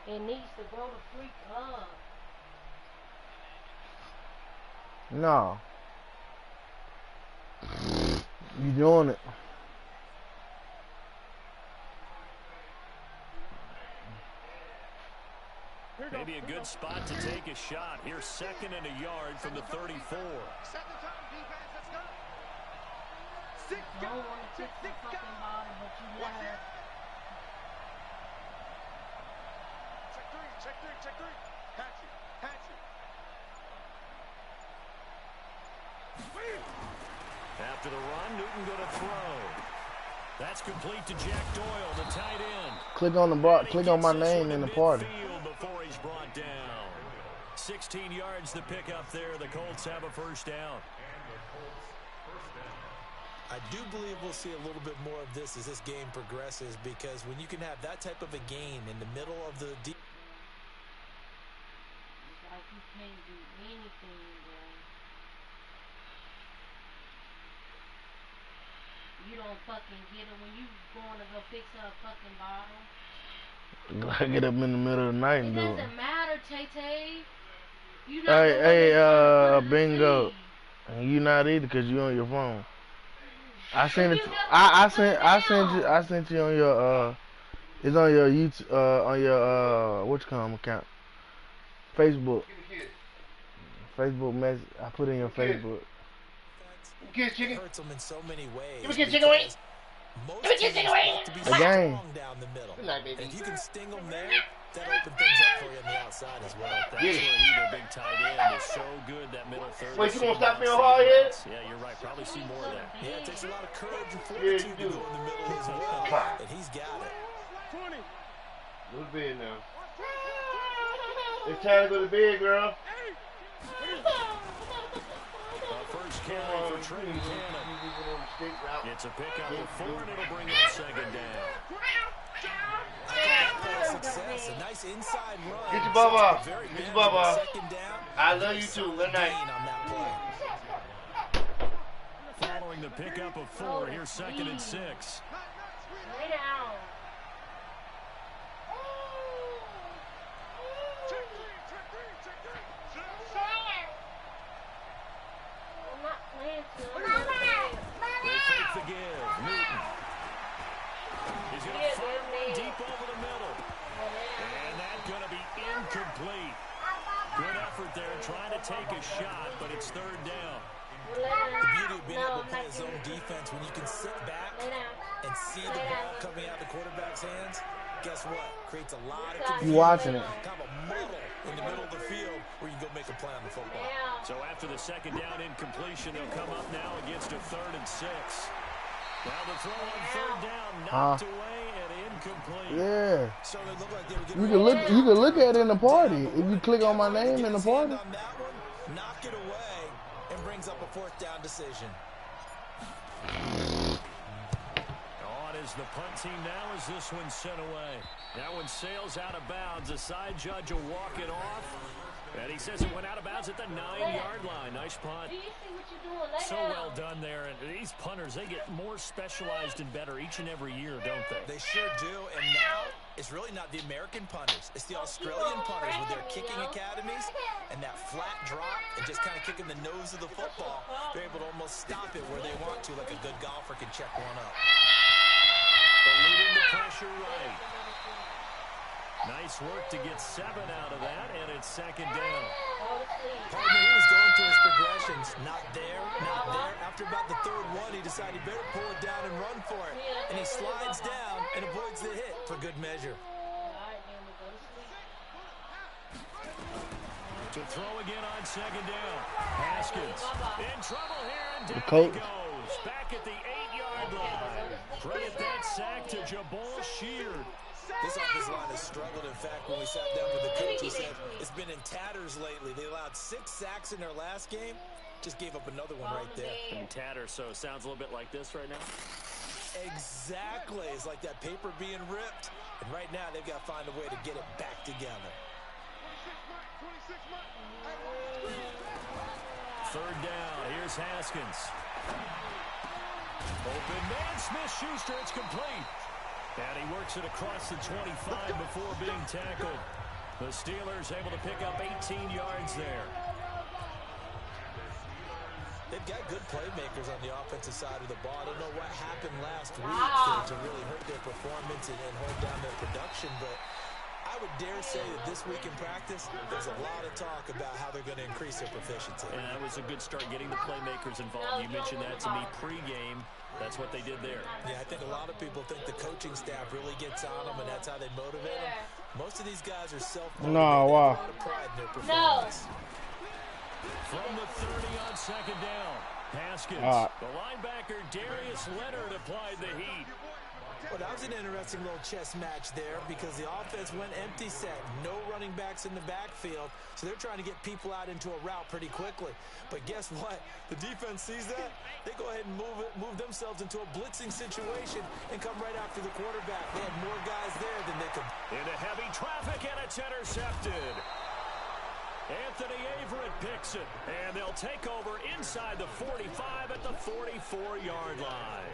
It needs to grow the freak up. No. You doing it. Maybe a good spot to take a shot. Here's 2nd and a yard from the 34. Second time defense, let's go. You don't want to kick the fucking bottom, but you let. Check three. Hatch it. After the run, Newton going to throw. That's complete to Jack Doyle, the tight end. Click on the bar. Click on my name in the party. Before he's brought down. 16 yards to pick up there. The Colts have a first down. I do believe we'll see a little bit more of this as this game progresses, because when you can have that type of a gain in the middle of the It's like you can't do anything, bro. You don't fucking get it when you going to go fix a fucking bottle. I get up in the middle of the night and do it. It doesn't matter, Tay. You not Hey, bingo. And you not either because you on your phone. I sent it. I sent you on your it's on your YouTube on your what you call them account. Facebook. Facebook message. I put in your Facebook. It hurts them in so many ways. Give me chicken wings. Most teams like to be strong down the middle. Night, and if you can sting them there, that opens things up for you on the outside as well. That's where their big tight end is so good, that middle third. Wait, you gonna stop me on hard head? Yeah, you're right. Probably see more of that. Yeah, it takes a lot of courage and fortitude to go in the middle as well. And he's got it. 20. Go to bed now. It's time to go to bed, girl. First carry for Trey Cannon. It's a pickup of 4, and it'll bring up 2nd down. Success, a nice inside run. Get your bubba. Very Get your bubba. Second down. I love you too. Good night. On that play. Following the pickup of 4, here's 2nd and 6. Lay down. I'm not playing They fake the give. Newton. He's going to fire one deep over the middle. And that's going to be incomplete. Good effort there trying to take a shot, but it's 3rd down. The beauty of being able to play zone defense, when you can sit back and see the ball coming out of the quarterback's hands, guess what? Creates a lot of confusion. You watching it. Kind of a muddle in the middle of the field where you can go make a play on the football. So after the 2nd down incompletion, they'll come up now against a 3rd and 6. Now the throw on 3rd down, knocked away and incomplete. Yeah. So they look like they were getting You can look at it in the party. If you click on my name in the party. on that one, knock it away, and brings up a 4th down decision. On is the punt team now as this one's sent away. That one sails out of bounds. The side judge will walk it off. And he says it went out of bounds at the 9-yard line. Nice punt. Do you see what you're doing? Lay So down. well done there. And these punters, they get more specialized and better each and every year, don't they? They sure do. And now it's really not the American punters. It's the Australian punters with their kicking academies and that flat drop and just kind of kicking the nose of the football. They're able to almost stop it where they want to, like a good golfer can check one up. Eluding the pressure right. Nice work to get 7 out of that, and it's 2nd down. Pardon me, he was going through his progressions. Not there, not there. After about the 3rd one, he decided he better pull it down and run for it. And he slides down and avoids the hit for good measure. To throw again on 2nd down. Haskins in trouble here, and down he goes. Back at the 8-yard line. Credit that sack to Jabal Sheard. This offensive line has struggled. In fact, when we sat down with the coach, he said it's been in tatters lately. They allowed 6 sacks in their last game. Just gave up another one right there. In tatters, so it sounds a little bit like this right now. Exactly. It's like that paper being ripped. And right now, they've got to find a way to get it back together. 3rd down. Here's Haskins. Open man, Smith-Schuster. It's complete. And he works it across the 25 before being tackled. The Steelers able to pick up 18 yards there. They've got good playmakers on the offensive side of the ball. I don't know what happened last week to really hurt their performance and hold down their production, but I would dare say that this week in practice, there's a lot of talk about how they're going to increase their proficiency. And that was a good start getting the playmakers involved. You mentioned that to me pregame. That's what they did there. Yeah, I think a lot of people think the coaching staff really gets on them, and that's how they motivate them. Most of these guys are self-motivated. No, wow. They have a lot of pride in their performance. From the 30 on second down, Haskins. The linebacker, Darius Leonard, applied the heat. Well, that was an interesting little chess match there because the offense went empty set. No running backs in the backfield, so they're trying to get people out into a route pretty quickly. But guess what? The defense sees that. They go ahead and move themselves into a blitzing situation and come right after the quarterback. They had more guys there than they could. Into heavy traffic, and it's intercepted. Anthony Averett picks it, and they'll take over inside the 45 at the 44-yard line.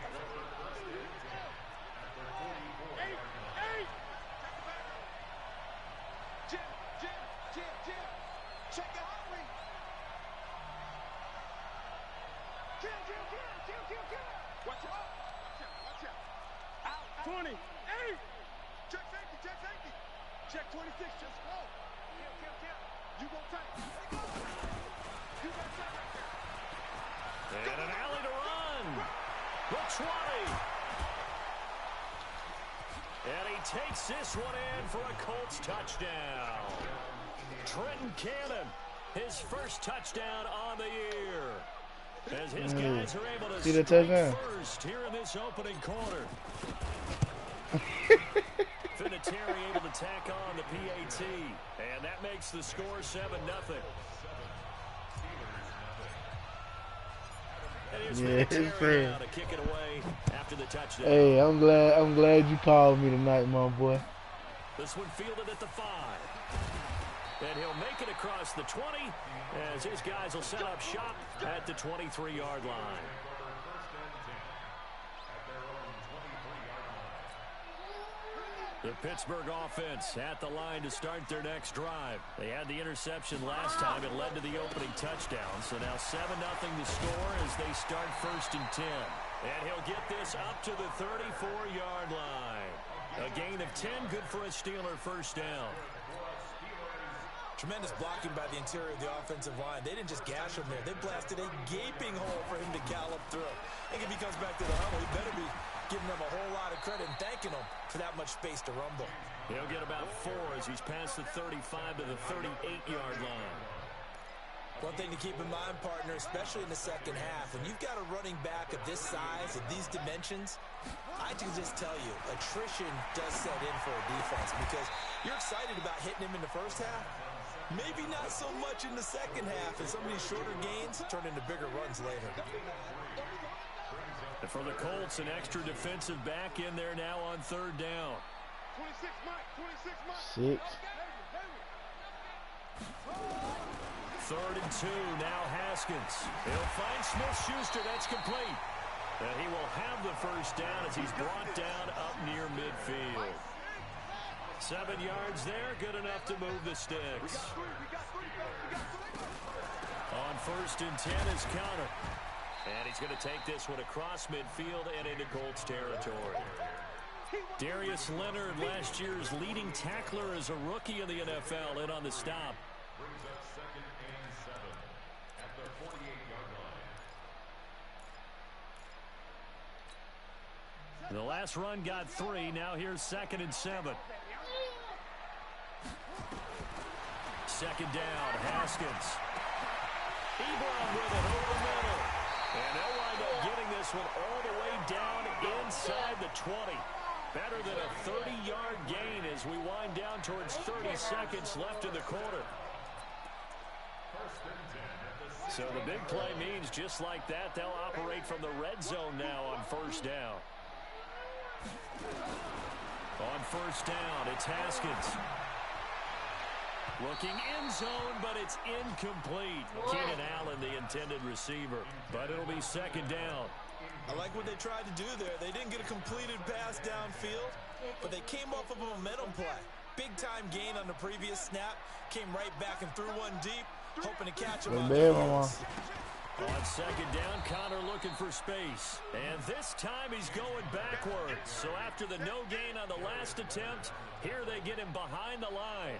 Check 26, just go. You go tight. You got tight right there. And an alley to run. The 20. And he takes this one in for a Colts touchdown. Trenton Cannon, his first touchdown on the year. As his guys are able to strike first here in this opening quarter. Vinatieri able to tack on the PAT, and that makes the score 7-0. And here's Vinatieri now to kick it away after the touchdown. Hey, I'm glad you called me tonight, my boy. This one fielded at the 5. And he'll make it across the 20 as his guys will set up shop at the 23-yard line. The Pittsburgh offense at the line to start their next drive. They had the interception last time. It led to the opening touchdown. So now 7-0 the score as they start 1st and 10. And he'll get this up to the 34-yard line. A gain of 10, good for a Steeler first down. Tremendous blocking by the interior of the offensive line. They didn't just gash him there. They blasted a gaping hole for him to gallop through. I think if he comes back to the huddle, he better be giving them a whole lot of credit and thanking them for that much space to rumble. He'll get about 4 as he's past the 35 to the 38-yard line. One thing to keep in mind, partner, especially in the second half, when you've got a running back of this size, of these dimensions, I can just tell you, attrition does set in for a defense because you're excited about hitting him in the first half. Maybe not so much in the second half, and some of these shorter gains turn into bigger runs later. And for the Colts, an extra defensive back in there now on 3rd down. 26 Mike. 6. 3rd and 2, now Haskins. He'll find Smith-Schuster, that's complete. And he will have the first down as he's brought down up near midfield. 7 yards there, good enough to move the sticks. On 1st and 10 is Counter. And he's going to take this one across midfield and into Colts territory. Darius Leonard, last year's leading tackler as a rookie in the NFL, in on the stop. The last run got 3. Now here's 2nd and 7. 2nd down, Haskins. Ebron with it over the middle. And they'll wind up getting this one all the way down inside the 20. Better than a 30-yard gain as we wind down towards 30 seconds left in the quarter. So the big play means just like that, they'll operate from the red zone now on 1st down. On 1st down, it's Haskins. Looking in zone, but it's incomplete. Keenan Allen, the intended receiver. But it'll be 2nd down. I like what they tried to do there. They didn't get a completed pass downfield. but they came off of a momentum play. Big-time gain on the previous snap, came right back and threw one deep, hoping to catch him on the heels. On second down, Connor looking for space. And this time he's going backwards. So after the no gain on the last attempt, here they get him behind the line.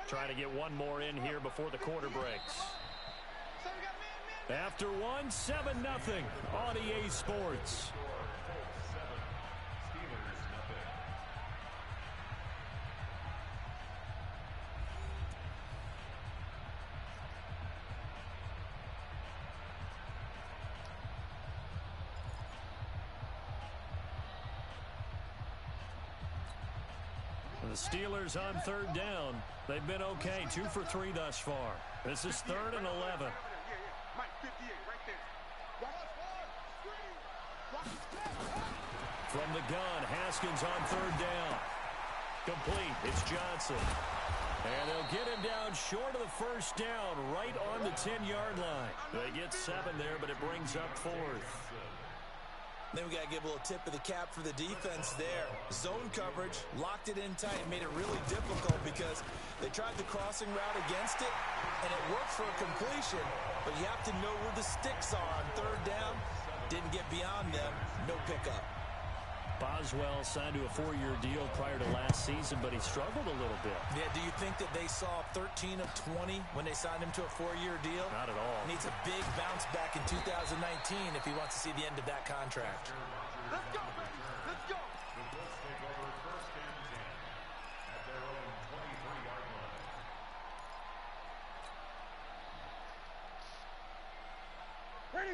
Trying to get one more in here before the quarter breaks. After one, 7-0 on EA Sports. The Steelers on third down. They've been okay, 2 for 3 thus far. This is 3rd and 11. From the gun, Haskins on third down. Complete. It's Johnson. And they'll get him down short of the first down, right on the 10-yard line. They get 7 there, but it brings up 4th. Then we got to give a little tip of the cap for the defense there. Zone coverage, locked it in tight, made it really difficult because they tried the crossing route against it, and it worked for a completion, but you have to know where the sticks are on third down. Didn't get beyond them, no pickup. Boswell signed to a 4-year deal prior to last season, but he struggled a little bit. Yeah, do you think that they saw 13 of 20 when they signed him to a 4-year deal? Not at all. Needs a big bounce back in 2019 if he wants to see the end of that contract. Let's go, baby. Let's go.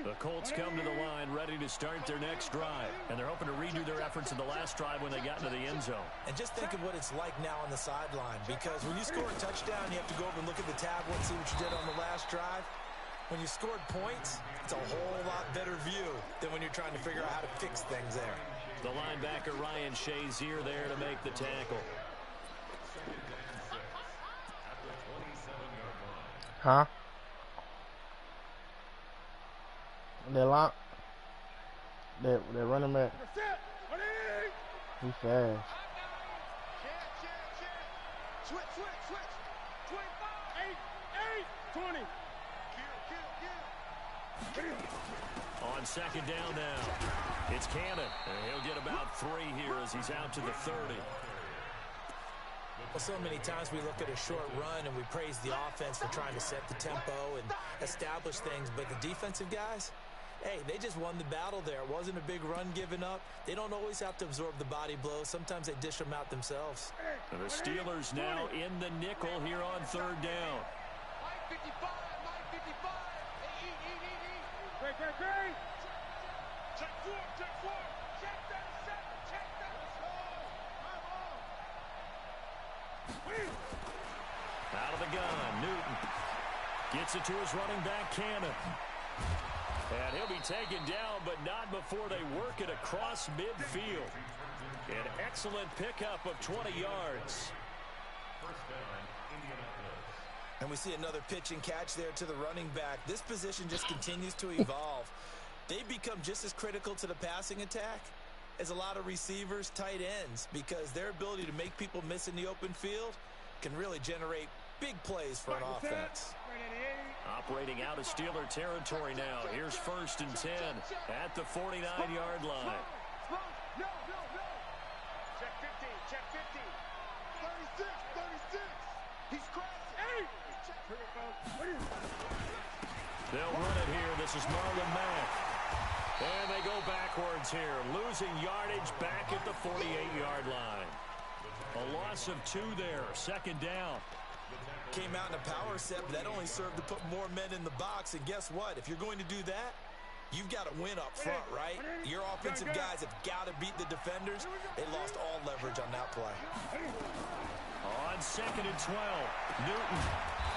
The Colts come to the line ready to start their next drive, and they're hoping to redo their efforts in the last drive when they got into the end zone. And just think of what it's like now on the sideline, because when you score a touchdown, you have to go over and look at the tablet and see what you did on the last drive. When you scored points, it's a whole lot better view than when you're trying to figure out how to fix things there. The linebacker Ryan Shazier there to make the tackle. Huh? They're running back. He fast. Switch. 25, 8, 20. On second down now, it's Cannon. And he'll get about 3 here as he's out to the 30. Well, so many times we look at a short run and we praise the offense for trying to set the tempo and establish things, but the defensive guys, hey, they just won the battle there. It wasn't a big run given up. They don't always have to absorb the body blows. Sometimes they dish them out themselves. And the Steelers now in the nickel here on third down. Line 55. Hey, eat. Great. Check 4. Check 37. Out of the gun, Newton gets it to his running back, Cannon. And he'll be taken down, but not before they work it across midfield. An excellent pickup of 20 yards. And we see another pitch and catch there to the running back. This position just continues to evolve. They become just as critical to the passing attack as a lot of receivers, tight ends, because their ability to make people miss in the open field can really generate big plays for an offense. Operating out of Steeler territory now. Here's 1st and 10 at the 49-yard line. No. Check 50. 36. He's crashing. 8. They'll run it here. This is Marlon Mack. And they go backwards here, losing yardage back at the 48-yard line. A loss of 2 there, second down. Came out in a power set, but that only served to put more men in the box. And guess what? If you're going to do that, you've got to win up front, right? Your offensive guys have got to beat the defenders. They lost all leverage on that play. On 2nd and 12, Newton.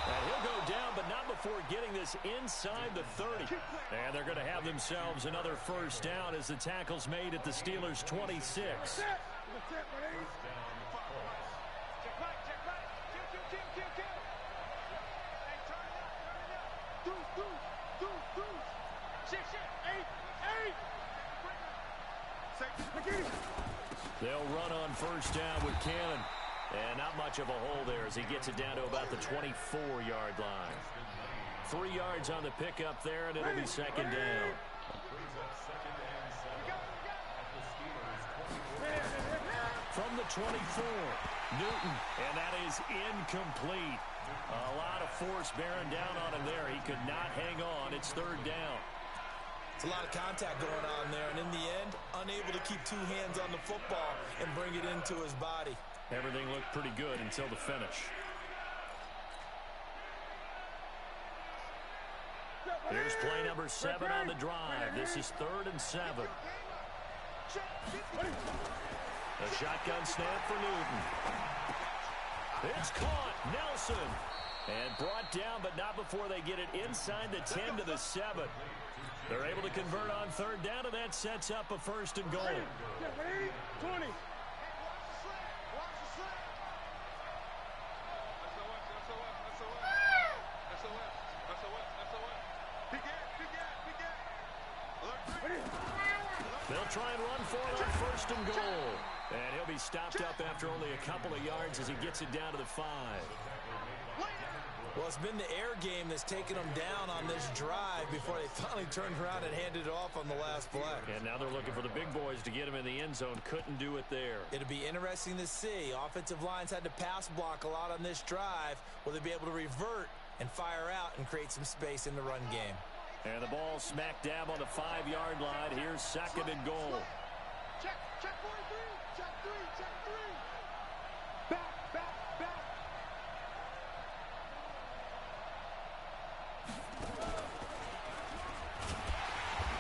And he'll go down, but not before getting this inside the 30. And they're going to have themselves another first down as the tackle's made at the Steelers' 26. They'll run on first down with Cannon. And not much of a hole there as he gets it down to about the 24-yard line. 3 yards on the pickup there, and it'll be second down. From the 24, Newton, and that is incomplete. A lot of force bearing down on him there. He could not hang on. It's third down. It's a lot of contact going on there, and in the end, unable to keep 2 hands on the football and bring it into his body. Everything looked pretty good until the finish. Here's play number 7 on the drive. This is 3rd and 7. A shotgun snap for Newton. It's caught. Nelson. And brought down, but not before they get it inside the 10 to the 7. They're able to convert on third down, and that sets up a 1st and goal. 20. They'll try and run for it on 1st and goal. And he'll be stopped up after only a couple of yards as he gets it down to the 5. Well, it's been the air game that's taken them down on this drive before they finally turned around and handed it off on the last play. And now they're looking for the big boys to get him in the end zone. Couldn't do it there. It'll be interesting to see. Offensive lines had to pass block a lot on this drive. Will they be able to revert and fire out and create some space in the run game? And the ball smack dab on the 5-yard line. Here's 2nd and goal. Check 43. Check 3. Back.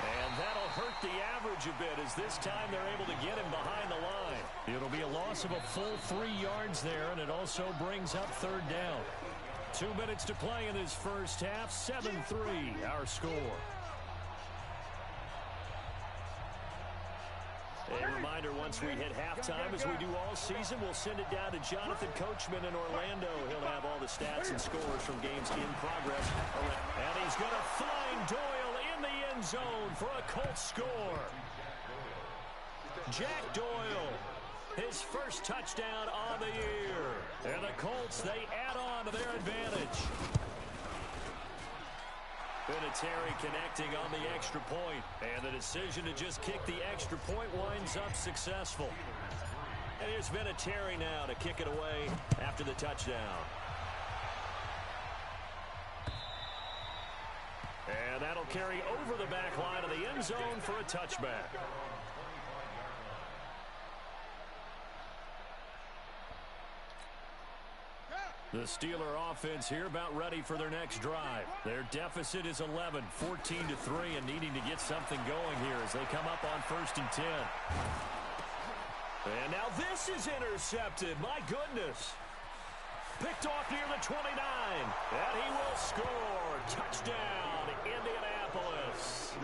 And that'll hurt the average a bit as this time they're able to get him behind the line. It'll be a loss of a full 3 yards there, and it also brings up 3rd down. 2 minutes to play in this first half. 7-3 our score. A reminder, once we hit halftime, as we do all season, we'll send it down to Jonathan Coachman in Orlando. He'll have all the stats and scores from games in progress. And he's going to find Doyle in the end zone for a Colts score. Jack Doyle, his first touchdown on the year. And the Colts, they add on to their advantage. Vinatieri connecting on the extra point. And the decision to just kick the extra point winds up successful. And here's Vinatieri now to kick it away after the touchdown. And that'll carry over the back line of the end zone for a touchback. The Steeler offense here about ready for their next drive. Their deficit is 11, 14-3, and needing to get something going here as they come up on 1st and 10. And now this is intercepted. My goodness. Picked off near the 29. And he will score. Touchdown, Indianapolis.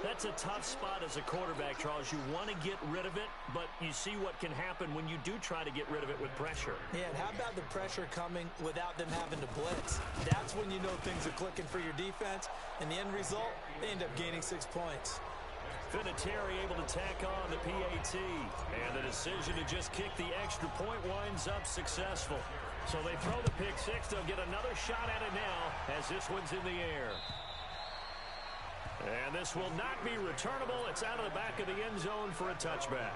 That's a tough spot as a quarterback, Charles. You want to get rid of it, but you see what can happen when you do try to get rid of it with pressure. Yeah, and how about the pressure coming without them having to blitz? That's when you know things are clicking for your defense, and the end result, they end up gaining 6 points. Vinatieri able to tack on the PAT, and the decision to just kick the extra point winds up successful. So they throw the pick six. They'll get another shot at it now as this one's in the air. And this will not be returnable. It's out of the back of the end zone for a touchback.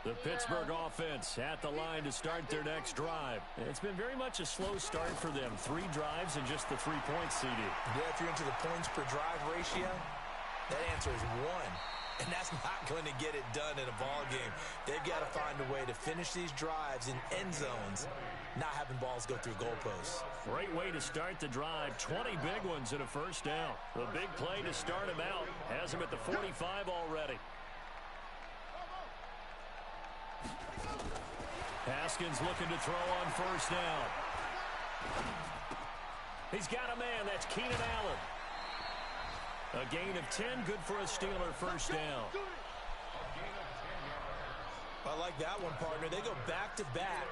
The Pittsburgh offense at the line to start their next drive. It's been very much a slow start for them. 3 drives and just the 3 points, CD. Yeah, if you're into the points per drive ratio, that answer is 1. And that's not going to get it done in a ball game. They've got to find a way to finish these drives in end zones, not having balls go through goalposts. Great way to start the drive. 20 big ones and a first down. The big play to start him out. Has him at the 45 already. Haskins looking to throw on first down. He's got a man. That's Keenan Allen. A gain of 10, good for a Steeler first down. I like that one, partner. They go back-to-back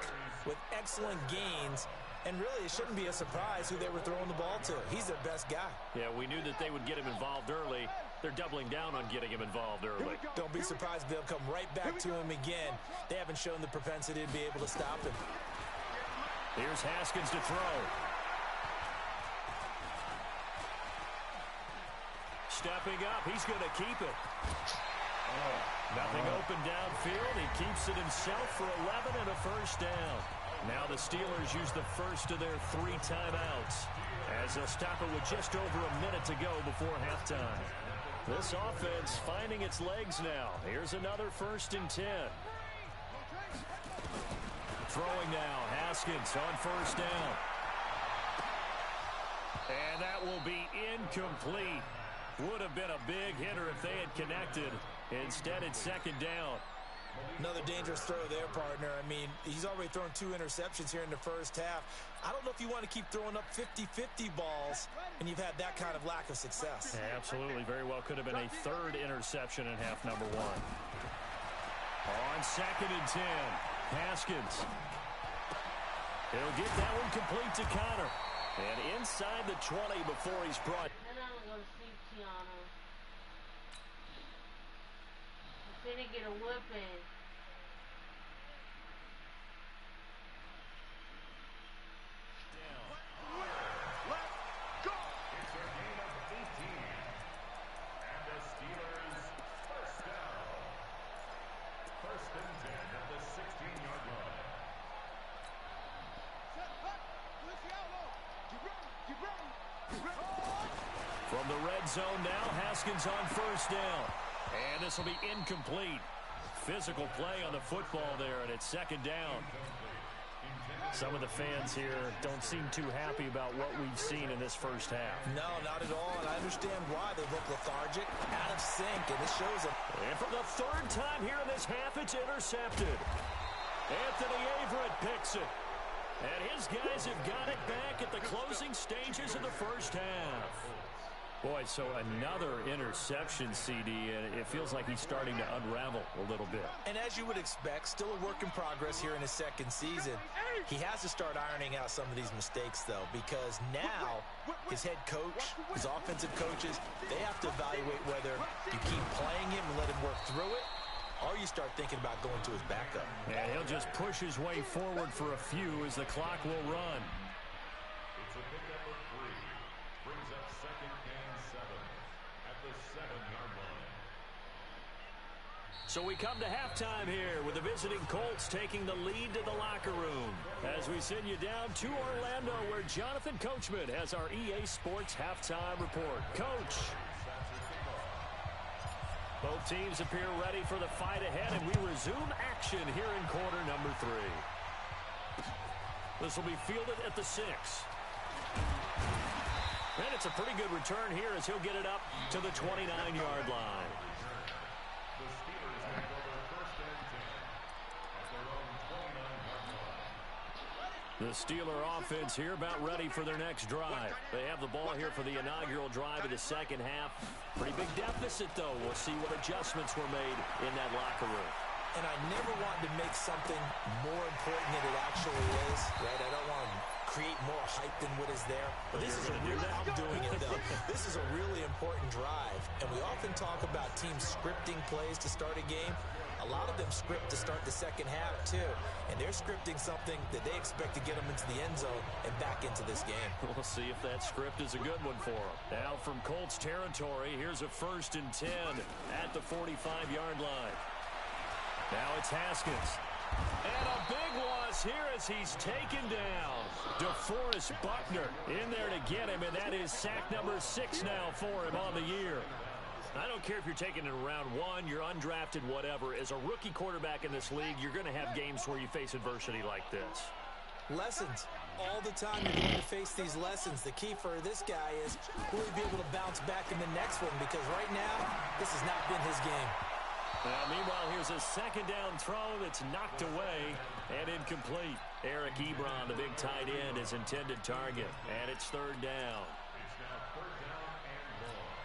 with excellent gains, and really it shouldn't be a surprise who they were throwing the ball to. He's their best guy. Yeah, we knew that they would get him involved early. They're doubling down on getting him involved early. Don't be surprised if they'll come right back to him again. They haven't shown the propensity to be able to stop him. Here's Haskins to throw. Stepping up, he's going to keep it. Nothing open downfield. He keeps it himself for 11 and a first down. Now the Steelers use the first of their 3 timeouts as they'll stop it with just over a minute to go before halftime. This offense finding its legs now. Here's another 1st and 10. Throwing now, Haskins on 1st down. And that will be incomplete. Would have been a big hitter if they had connected. Instead, it's 2nd down. Another dangerous throw there, partner. I mean, he's already thrown 2 interceptions here in the first half. I don't know if you want to keep throwing up 50-50 balls, and you've had that kind of lack of success. Yeah, absolutely. Very well could have been a 3rd interception in half number 1. On 2nd and 10, Haskins. He'll get that one complete to Connor. And inside the 20 before he's brought. Then I'm going to see Tiana. He's going to get a whooping. Let's go. It's a game of 18. And the Steelers first down. 1st and 10 at the 16-yard line. From the red zone now, Haskins on 1st down. And this will be incomplete. Physical play on the football there, and it's 2nd down. Some of the fans here don't seem too happy about what we've seen in this first half. No, not at all, and I understand why. They look lethargic, out of sync, and it shows them. And for the 3rd time here in this half, it's intercepted. Anthony Averett picks it. And his guys have got it back at the closing stages of the first half. Boy, so another interception, CD, and it feels like he's starting to unravel a little bit. And as you would expect, still a work in progress here in his 2nd season. He has to start ironing out some of these mistakes, though, because now his head coach, his offensive coaches, they have to evaluate whether you keep playing him and let him work through it, or you start thinking about going to his backup. And he'll just push his way forward for a few as the clock will run. It's a pickup of 3. Brings up 2nd and 7 at the 7-yard line. So we come to halftime here with the visiting Colts taking the lead to the locker room as we send you down to Orlando where Jonathan Coachman has our EA Sports halftime report. Coach. Both teams appear ready for the fight ahead, and we resume action here in quarter number 3. This will be fielded at the 6. And it's a pretty good return here as he'll get it up to the 29-yard line. The Steelers will go their 1st and 10 at their own 29-yard line. The Steeler offense here about ready for their next drive. They have the ball here for the inaugural drive of the 2nd half. Pretty big deficit, though. We'll see what adjustments were made in that locker room. And I never want to make something more important than it actually is, right? I don't want to create more hype than what is there. But this is a really, I'm doing it, though. This is a really important drive. And we often talk about teams scripting plays to start a game. A lot of them script to start the 2nd half, too. And they're scripting something that they expect to get them into the end zone and back into this game. We'll see if that script is a good one for them. Now from Colts territory, here's a 1st and 10 at the 45-yard line. Now it's Haskins. And a big loss here as he's taken down. DeForest Buckner in there to get him, and that is sack number 6 now for him on the year. I don't care if you're taking it in round 1, you're undrafted, whatever. As a rookie quarterback in this league, you're going to have games where you face adversity like this. Lessons. All the time you're going to face these lessons. The key for this guy is will he be able to bounce back in the next one, because right now, this has not been his game. Meanwhile, here's a 2nd down throw that's knocked away and incomplete. Eric Ebron, the big tight end, his intended target. And it's 3rd down. It's now 3rd down and long.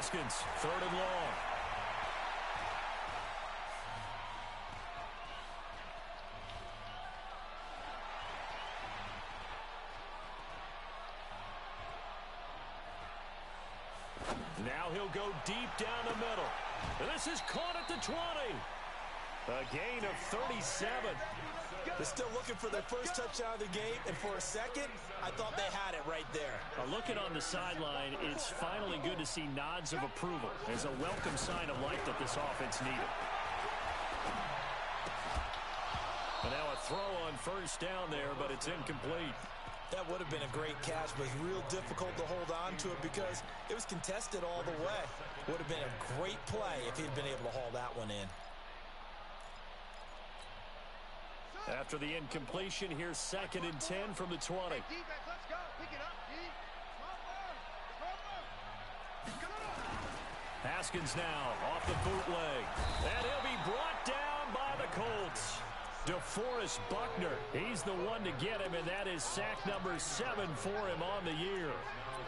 Haskins, 3rd and long. Now he'll go deep down the middle. And this is caught at the 20. A gain of 37. They're still looking for their first touchdown of the game, and for a second, I thought they had it right there. Looking on the sideline, it's finally good to see nods of approval. It's a welcome sign of life that this offense needed. And now a throw on 1st down there, but it's incomplete. That would have been a great catch, but it's real difficult to hold on to it because it was contested all the way. Would have been a great play if he'd been able to haul that one in. After the incompletion, here's 2nd and 10 from the 20. Hey, defense, let's go. Pick it up, D. Haskins now off the bootleg. And he'll be brought down by the Colts. DeForest Buckner, he's the one to get him, and that is sack number 7 for him on the year.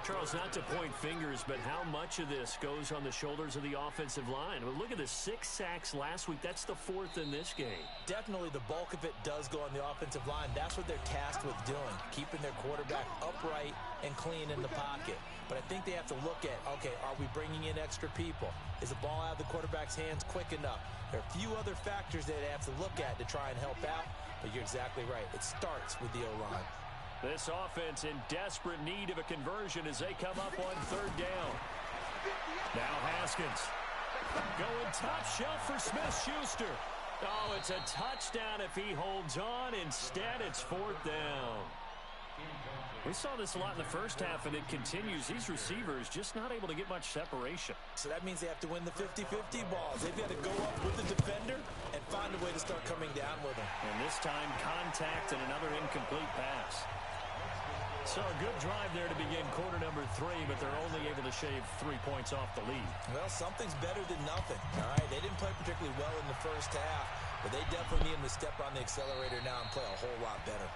Charles, not to point fingers, but how much of this goes on the shoulders of the offensive line? Well, look at the 6 sacks last week. That's the 4th in this game. Definitely the bulk of it does go on the offensive line. That's what they're tasked with doing, keeping their quarterback upright and clean in the pocket. But I think they have to look at, okay, are we bringing in extra people? Is the ball out of the quarterback's hands quick enough? There are a few other factors that they have to look at to try and help out, but you're exactly right. It starts with the O-line. This offense in desperate need of a conversion as they come up on 3rd down. Now Haskins going top shelf for Smith-Schuster. Oh, it's a touchdown if he holds on. Instead, it's 4th down. We saw this a lot in the first half, and it continues. These receivers just not able to get much separation. So that means they have to win the 50-50 balls. They've got to go up with the defender and find a way to start coming down with him. And this time, contact and another incomplete pass. So a good drive there to begin quarter number 3, but they're only able to shave 3 points off the lead. Well, something's better than nothing. All right, they didn't play particularly well in the first half, but they definitely need them to step on the accelerator now and play a whole lot better.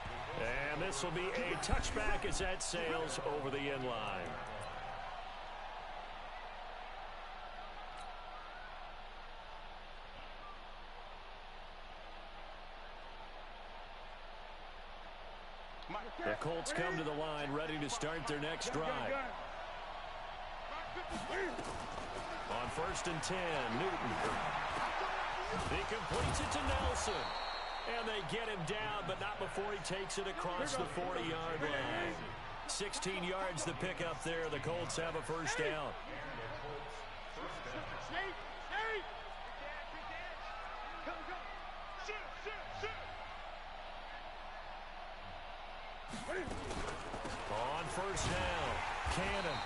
And this will be a touchback as that sails over the end line. The Colts come to the line ready to start their next drive. On 1st and 10, Newton. He completes it to Nelson. And they get him down, but not before he takes it across the 40-yard line. 16 yards to pick up there. The Colts have a 1st down. On 1st down, Cannon.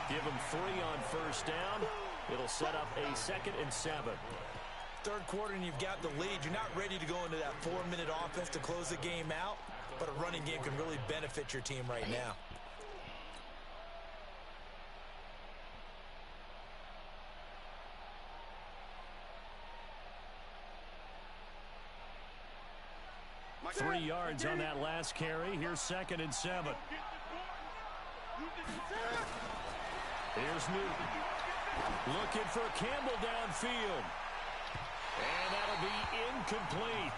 Give him 3 on 1st down. It'll set up a 2nd and 7. 3rd quarter and you've got the lead. You're not ready to go into that 4-minute offense to close the game out, but a running game can really benefit your team right now. Three yards on that last carry. Here's 2nd and 7. Here's Newton. Looking for Campbell downfield. And that'll be incomplete.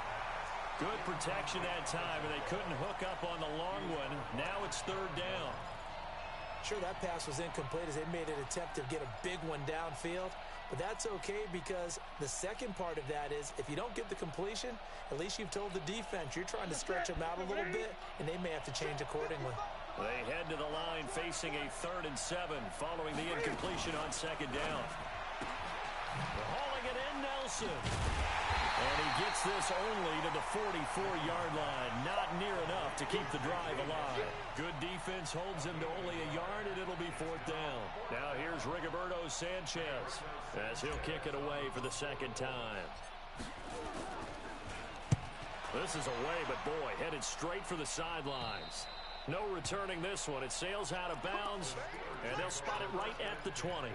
Good protection that time, and they couldn't hook up on the long one. Now it's 3rd down. Sure, that pass was incomplete as they made an attempt to get a big one downfield. But that's okay because the second part of that is if you don't get the completion, at least you've told the defense you're trying to stretch them out a little bit, and they may have to change accordingly. They head to the line facing a 3rd and 7 following the incompletion on 2nd down. They're hauling it in, Nelson. And he gets this only to the 44-yard line. Not near enough to keep the drive alive. Good defense holds him to only a yard, and it'll be 4th down. Now here's Rigoberto Sanchez as he'll kick it away for the 2nd time. This is away, but boy, headed straight for the sidelines. No returning this one. It sails out of bounds, and they'll spot it right at the 20.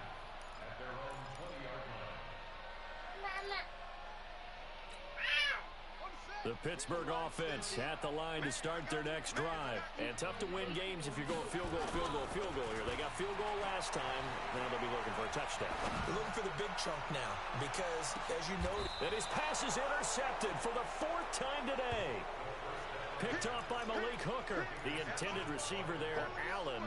The Pittsburgh offense at the line to start their next drive. And tough to win games if you're going field goal, field goal, field goal here. They got field goal last time. Now they'll be looking for a touchdown. They're looking for the big chunk now because, as you noted, And his pass is intercepted for the 4th time today. Picked off by Malik Hooker. The intended receiver there, Allen.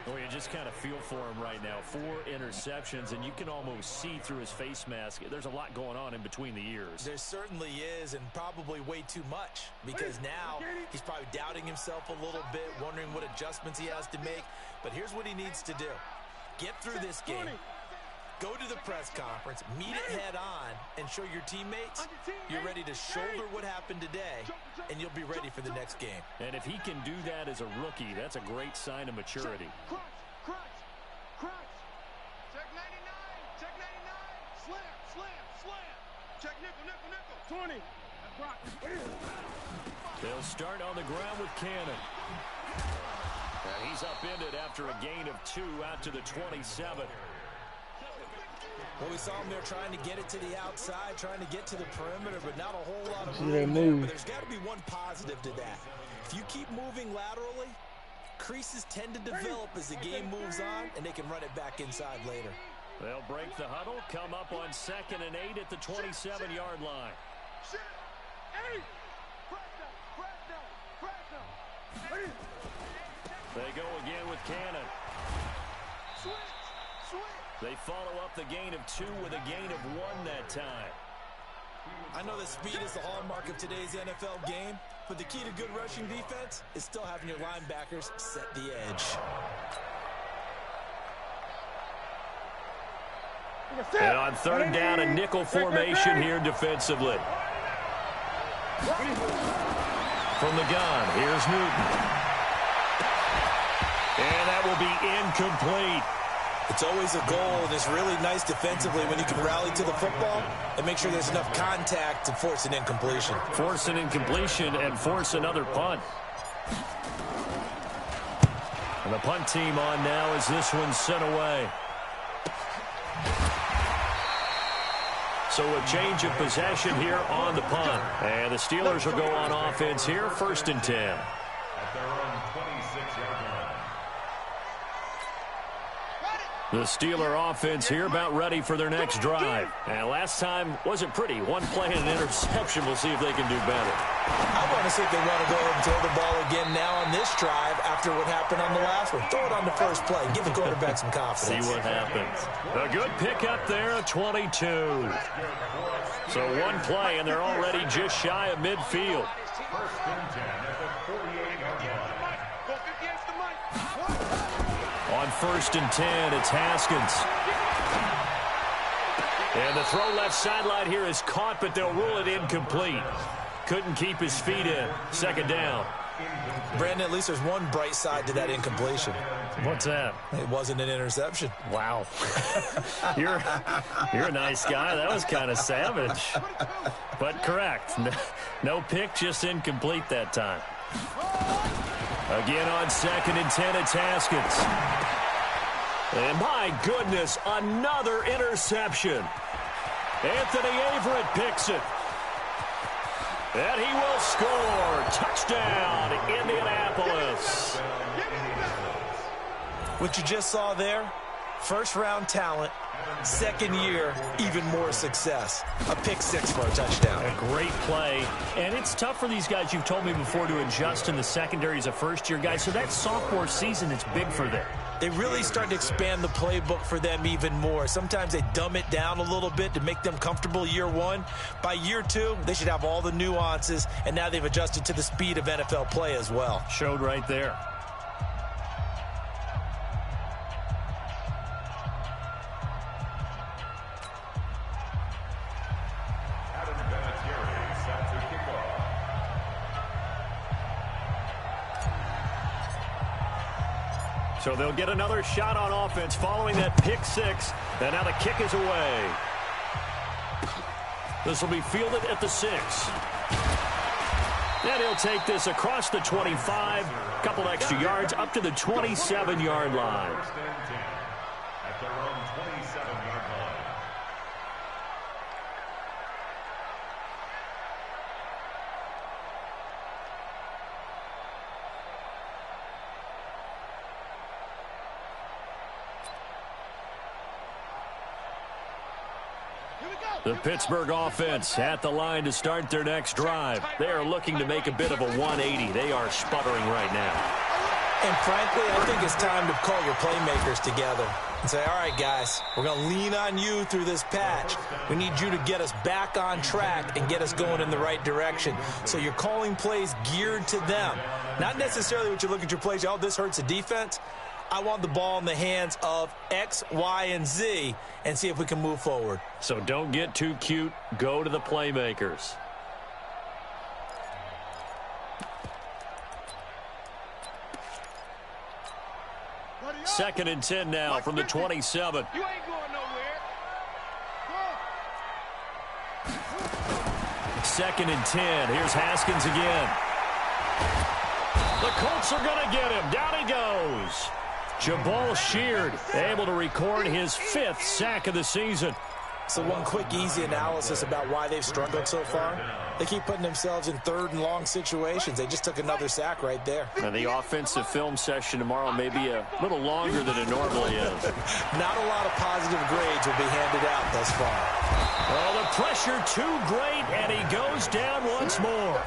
Well, you just kind of feel for him right now. 4 interceptions, and you can almost see through his face mask. There's a lot going on in between the ears. there certainly is, and probably way too much, because now he's probably doubting himself a little bit, wondering what adjustments he has to make. But here's what he needs to do. Get through this game. Go to the press conference, meet it head on, and show your teammates you're ready to shoulder what happened today, and you'll be ready for the next game. And if he can do that as a rookie, that's a great sign of maturity. Crunch, crunch, crunch. Check 99, check 99. Slam, slam, slam. Check nickel, nickel, nickel. 20. That's right. They'll start on the ground with Cannon. And he's upended after a gain of 2 out to the 27. Well, we saw him there trying to get it to the outside, trying to get to the perimeter, but not a whole lot of See that room there. move. But there's got to be one positive to that. If you keep moving laterally, creases tend to develop as the game moves on, and they can run it back inside later. They'll break the huddle, come up on 2nd and 8 at the 27-yard line. Shit. 8. Crack them, crack them, crack them. They go again with Cannon. Switch, switch. They follow up the gain of 2 with a gain of 1 that time. I know that speed is the hallmark of today's NFL game, but the key to good rushing defense is still having your linebackers set the edge. And on 3rd down, a nickel formation here defensively. From the gun, here's Newton. And that will be incomplete. It's always a goal, and it's really nice defensively when you can rally to the football and make sure there's enough contact to force an incompletion. Force an incompletion and force another punt. And the punt team on now as this one's sent away. So a change of possession here on the punt. And the Steelers will go on offense here, 1st and 10. At their own 26-yard line. The Steeler offense here about ready for their next drive. And last time wasn't pretty. 1 play and an interception. We'll see if they can do better. I want to see if they want to go ahead and throw the ball again now on this drive after what happened on the last one. Throw it on the first play. Give the quarterback some confidence. See what happens. A good pickup there, a 22. So 1 play, and they're already just shy of midfield. 1st and 10 at the 48-yard line. Go against the mic. On 1st and 10, it's Haskins. And the throw left sideline here is caught, but they'll rule it incomplete. Couldn't keep his feet in. 2nd down. Brandon, at least there's one bright side to that incompletion. What's that? It wasn't an interception. Wow. You're a nice guy. That was kind of savage. But correct. No pick, just incomplete that time. Again on 2nd and 10, it's Haskins. And my goodness, another interception. Anthony Averett picks it. And he will score. Touchdown, Indianapolis. What you just saw there, 1st-round talent, 2nd year, even more success. A pick 6 for a touchdown. A great play. And it's tough for these guys, you've told me before, to adjust in the secondary as a first-year guy. So that sophomore season is big for them. They really start to expand the playbook for them even more. Sometimes they dumb it down a little bit to make them comfortable year 1. By year 2, they should have all the nuances, and now they've adjusted to the speed of NFL play as well. Showed right there. Adam Vinatieri set to kick off. So they'll get another shot on offense following that pick 6. And now the kick is away. This will be fielded at the 6. And he'll take this across the 25. Couple extra yards up to the 27-yard line. 1st and 10 at their own 27-yard line. The Pittsburgh offense at the line to start their next drive. They are looking to make a bit of a 180. They are sputtering right now. And frankly, I think it's time to call your playmakers together and say, all right, guys, we're going to lean on you through this patch. We need you to get us back on track and get us going in the right direction. So you're calling plays geared to them. Not necessarily what you look at your plays, oh, this hurts the defense. I want the ball in the hands of X, Y, and Z and see if we can move forward. So don't get too cute. Go to the playmakers. Second and 10 now from the 27. You ain't going nowhere. Second and 10. Here's Haskins again. The Colts are going to get him. Down he goes. Jabal Sheard able to record his 5th sack of the season. So one quick, easy analysis about why they've struggled so far. They keep putting themselves in 3rd and long situations. They just took another sack right there. And the offensive film session tomorrow may be a little longer than it normally is. Not a lot of positive grades will be handed out thus far. Oh, the pressure too great, and he goes down once more.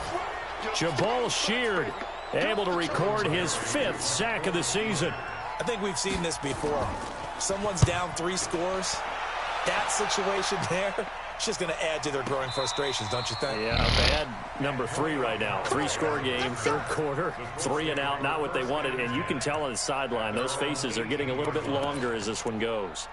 Jabal Sheard able to record his 5th sack of the season. I think we've seen this before. Someone's down 3 scores. That situation there, it's just going to add to their growing frustrations, don't you think? Yeah, bad number 3 right now. 3-score game, 3rd quarter, 3 and out, not what they wanted. And you can tell on the sideline, those faces are getting a little bit longer as this one goes.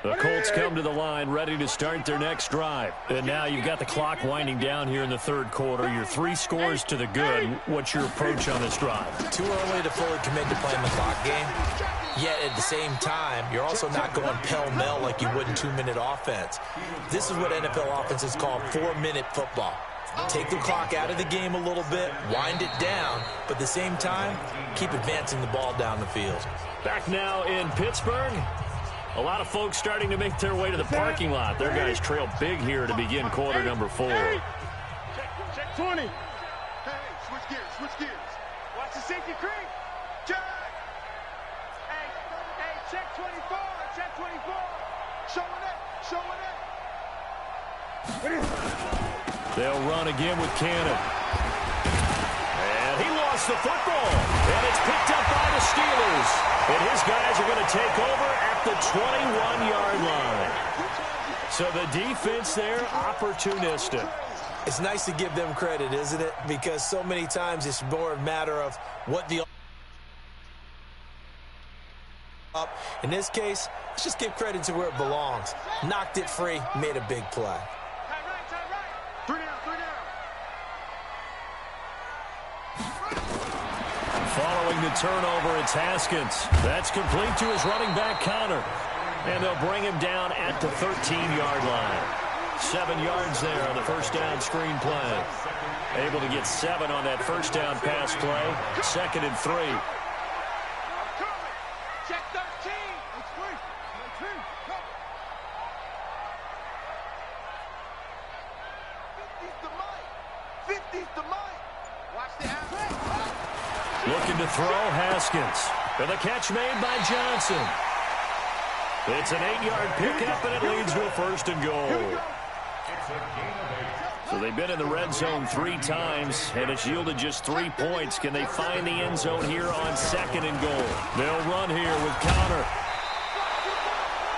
The Colts come to the line ready to start their next drive. And now you've got the clock winding down here in the 3rd quarter. You're 3 scores to the good. What's your approach on this drive? Too early to fully commit to playing the clock game. Yet at the same time, you're also not going pell-mell like you would in 2-minute offense. This is what NFL offenses call 4-minute football. Take the clock out of the game a little bit, wind it down, but at the same time, keep advancing the ball down the field. Back now in Pittsburgh. A lot of folks starting to make their way to the parking lot. Their guys trail big here to begin quarter number 4. Check 20. Hey, switch gears. Watch the safety creep. Check. Hey, check 24. Showing it. They'll run again with Cannon. And he lost the football. And it's picked up by the Steelers. And his guys are going to take over at the 21-yard line. So the defense there, opportunistic. It's nice to give them credit, isn't it? Because so many times it's more a matter of what the... In this case, let's just give credit to where it belongs. Knocked it free, made a big play. Tight right. 3 down. Following the turnover, it's Haskins. That's complete to his running back, Connor. And they'll bring him down at the 13-yard line. 7 yards there on the first down screen play. Able to get 7 on that first down pass play. 2nd and 3. Check 13. It's free. 19. Come. 50's the mic. Watch the athlete. Looking to throw, Haskins. And the catch made by Johnson. It's an 8-yard pickup, and it leads to a 1st and goal. So they've been in the red zone 3 times, and it's yielded just 3 points. Can they find the end zone here on 2nd and goal? They'll run here with Connor.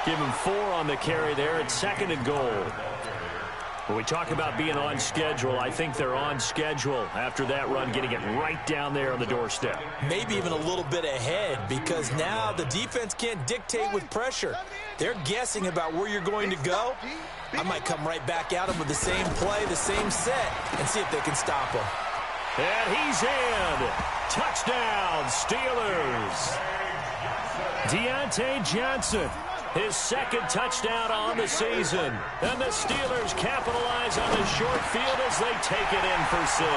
Give him 4 on the carry there at 2nd and goal. When we talk about being on schedule, I think they're on schedule after that run, getting it right down there on the doorstep. Maybe even a little bit ahead, because now the defense can't dictate with pressure. They're guessing about where you're going to go. I might come right back at them with the same play, the same set, and see if they can stop them. And he's in. Touchdown, Steelers. Deontay Johnson. His 2nd touchdown on the season. And the Steelers capitalize on the short field as they take it in for 6.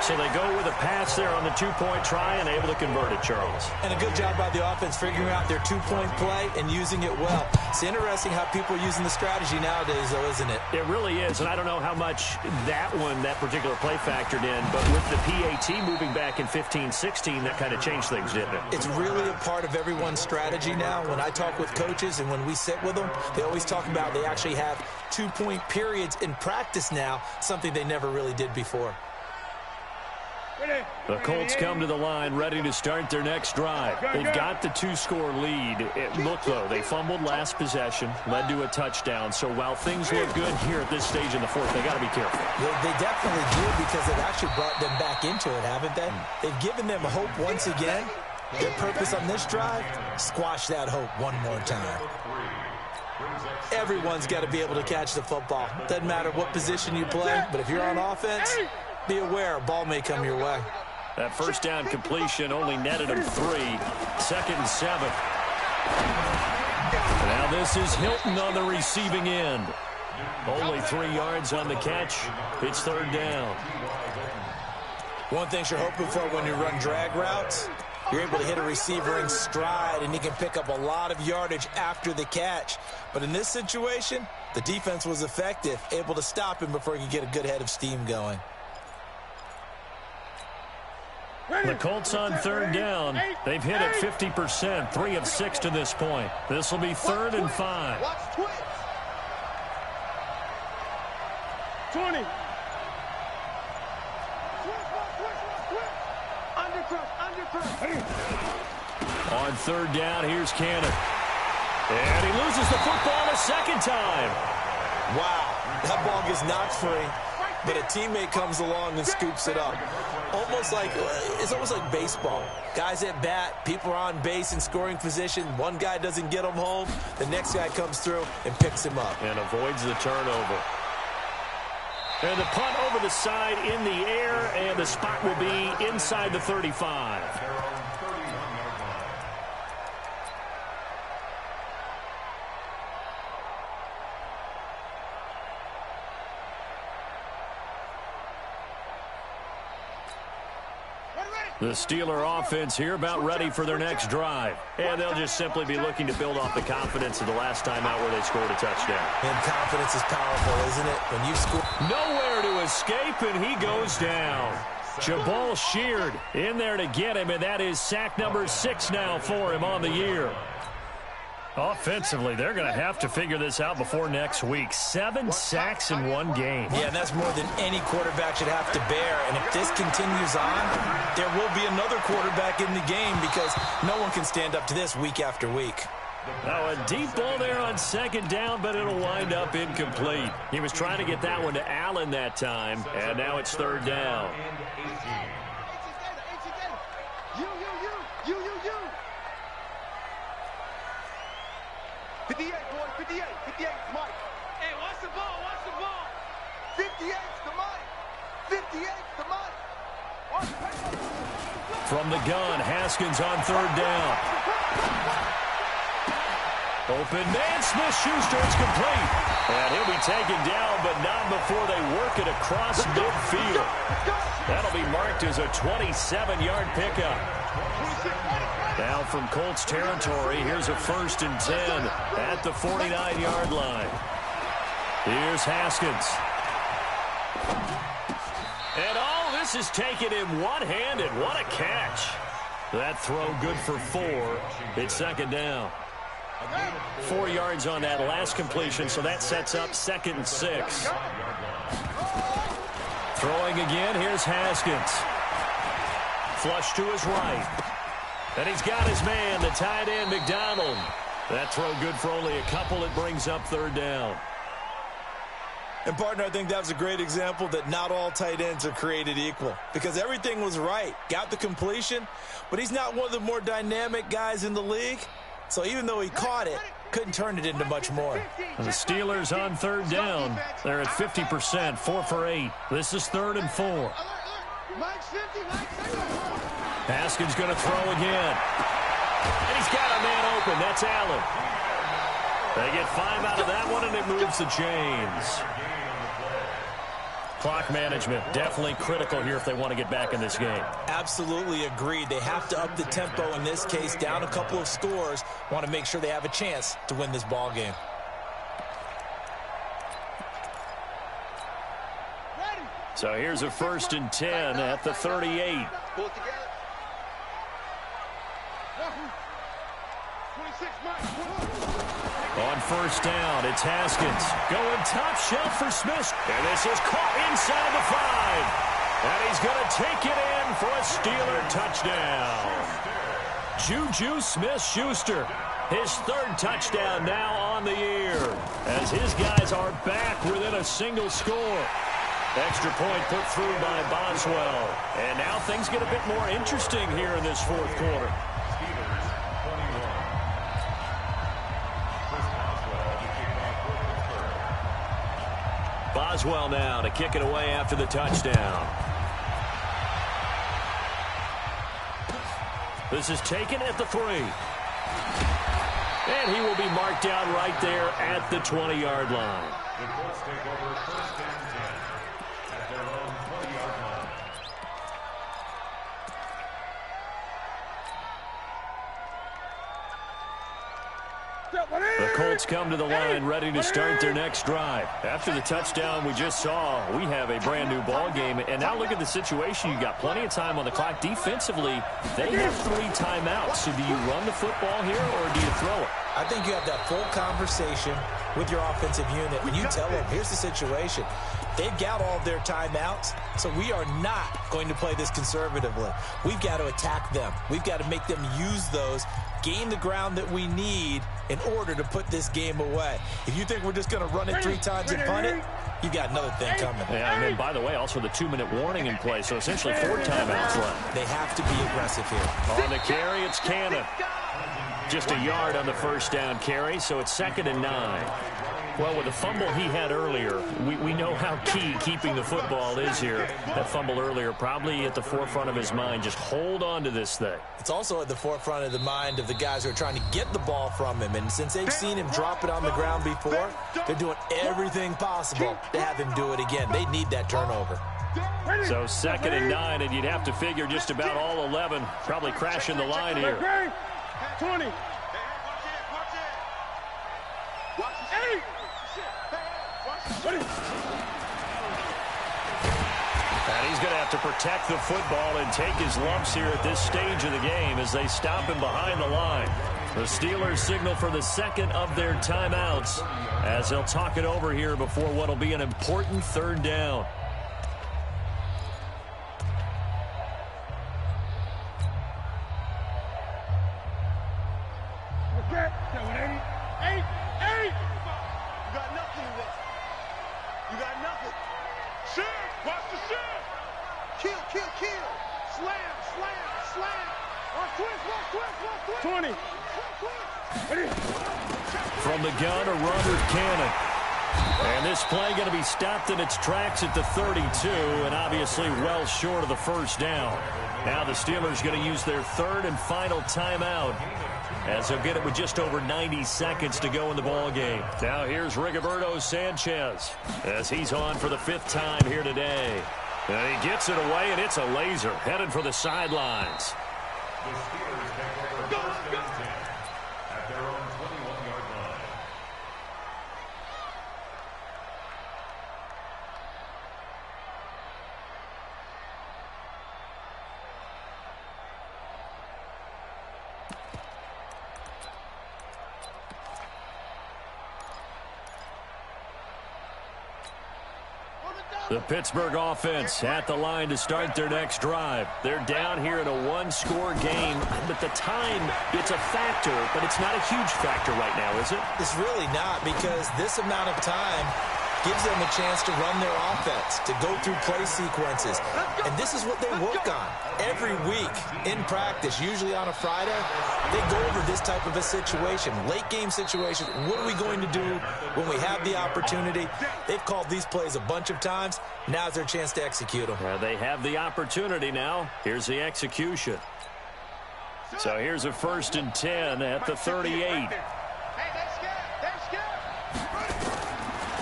So they go with a pass there on the two-point try and able to convert it, Charles. And a good job by the offense figuring out their two-point play and using it well. It's interesting how people are using the strategy nowadays, though, isn't it? It really is, and I don't know how much that particular play factored in, but with the PAT moving back in 15-16, that kind of changed things, didn't it? It's really a part of everyone's strategy now. When I talk with coaches and when we sit with them, they always talk about they actually have two-point periods in practice now, something they never really did before. The Colts come to the line ready to start their next drive. They've got the two-score lead. Look, though, they fumbled last possession, led to a touchdown. So while things look good here at this stage in the fourth, they got to be careful. They definitely do because they've actually brought them back into it, haven't they? They've given them hope once again. Their purpose on this drive, squash that hope one more time. Everyone's got to be able to catch the football. Doesn't matter what position you play, but if you're on offense, be aware a ball may come your way. That first down completion only netted him 3. 2nd and 7. Now this is Hilton on the receiving end. Only 3 yards on the catch. It's 3rd down. One thing you're hoping for when you run drag routes, you're able to hit a receiver in stride, and he can pick up a lot of yardage after the catch. But in this situation, the defense was effective, able to stop him before he could get a good head of steam going. The Colts on 3rd down. They've hit it 50%, 3 of 6 to this point. This will be 3rd and 5. Watch twitch. 20. On 3rd down, here's Cannon. And he loses the football a second time. Wow, that ball gets knocked free, but a teammate comes along and scoops it up. It's almost like baseball. Guys at bat, people are on base in scoring position. One guy doesn't get him home. The next guy comes through and picks him up. And avoids the turnover. And the punt over the side in the air, and the spot will be inside the 35. The Steeler offense here about ready for their next drive. And they'll just simply be looking to build off the confidence of the last time out where they scored a touchdown. And confidence is powerful, isn't it? When you score. Nowhere to escape, and he goes down. Jabal Sheard in there to get him, and that is sack number 6 now for him on the year. Offensively, they're going to have to figure this out before next week. 7 sacks in one game. Yeah, and that's more than any quarterback should have to bear. And if this continues on, there will be another quarterback in the game because no one can stand up to this week after week. Now a deep ball there on 2nd down, but it'll wind up incomplete. He was trying to get that one to Allen that time, and now it's 3rd down. You. 58, boy, 58, 58, Mike. Hey, watch the ball, 58's the Mike. 58's the Mike. From the gun, Haskins on 3rd down. Open man, Smith-Schuster, it's complete. And he'll be taken down, but not before they work it across midfield. That'll be marked as a 27-yard pickup. Now from Colts territory, here's a 1st and 10 at the 49-yard line. Here's Haskins. And all this is taken in one-handed. What a catch. That throw good for 4. It's 2nd down. 4 yards on that last completion, so that sets up 2nd and 6. Throwing again, here's Haskins. Flush to his right. And he's got his man, the tight end, McDonald. That throw good for only a couple. It brings up 3rd down. And, partner, I think that was a great example that not all tight ends are created equal because everything was right. Got the completion, but he's not one of the more dynamic guys in the league. So even though he caught it, couldn't turn it into much more. And the Steelers on 3rd down. They're at 50%, 4 for 8. This is 3rd and 4. Haskins going to throw again. And he's got a man open. That's Allen. They get 5 out of that one, and it moves the chains. Clock management, definitely critical here if they want to get back in this game. Absolutely agreed. They have to up the tempo in this case, down a couple of scores. Want to make sure they have a chance to win this ball game. So here's a 1st and 10 at the 38. Pull it together. 26 On 1st down, it's Haskins. Going top shelf for Smith. And this is caught inside the 5. And he's going to take it in for a Steeler touchdown. Juju Smith-Schuster, his 3rd touchdown now on the year, as his guys are back within a single score. Extra point put through by Boswell. And now things get a bit more interesting here in this 4th quarter. Boswell now to kick it away after the touchdown. This is taken at the 3. And he will be marked down right there at the 20-yard line. The Colts take over 1st and 10 at their own 20-yard line. The Colts come to the line ready to start their next drive. After the touchdown we just saw, we have a brand new ball game. And now look at the situation. You got plenty of time on the clock. Defensively, they have 3 timeouts. So do you run the football here or do you throw it? I think you have that full conversation with your offensive unit, and you tell them, here's the situation. They've got all of their timeouts, so we are not going to play this conservatively. We've got to attack them. We've got to make them use those, gain the ground that we need in order to put this game away. If you think we're just going to run it 3 times and punt it, you got another thing coming. Yeah, and then, by the way, also the 2-minute warning in play, so essentially 4 timeouts left. They have to be aggressive here. On the carry, it's Cannon. Just a yard on the 1st down carry, so it's 2nd and 9. Well, with the fumble he had earlier, we know how key keeping the football is here. That fumble earlier probably at the forefront of his mind. Just hold on to this thing. It's also at the forefront of the mind of the guys who are trying to get the ball from him. And since they've seen him drop it on the ground before, they're doing everything possible to have him do it again. They need that turnover. So 2nd and 9, and you'd have to figure just about all 11 probably crashing the line here. 20. And he's going to have to protect the football and take his lumps here at this stage of the game as they stop him behind the line. The Steelers signal for the 2nd of their timeouts as they'll talk it over here before what will be an important 3rd down. From the gun, a run with Cannon. And this play going to be stopped in its tracks at the 32, and obviously well short of the 1st down. Now the Steelers going to use their 3rd and final timeout as they'll get it with just over 90 seconds to go in the ball game. Now here's Rigoberto Sanchez as he's on for the 5th time here today. And he gets it away, and it's a laser headed for the sidelines. The Steelers take over 1st and 10 at their own 21-yard line. The Pittsburgh offense at the line to start their next drive. They're down here in a 1-score game, but the time, it's a factor, but it's not a huge factor right now, is it? It's really not, because this amount of time gives them a chance to run their offense, to go through play sequences. And this is what they work on every week in practice, usually on a Friday. They go over this type of a situation, late game situation. What are we going to do when we have the opportunity? They've called these plays a bunch of times. Now's their chance to execute them. They have the opportunity now. Here's the execution. So here's a 1st and 10 at the 38.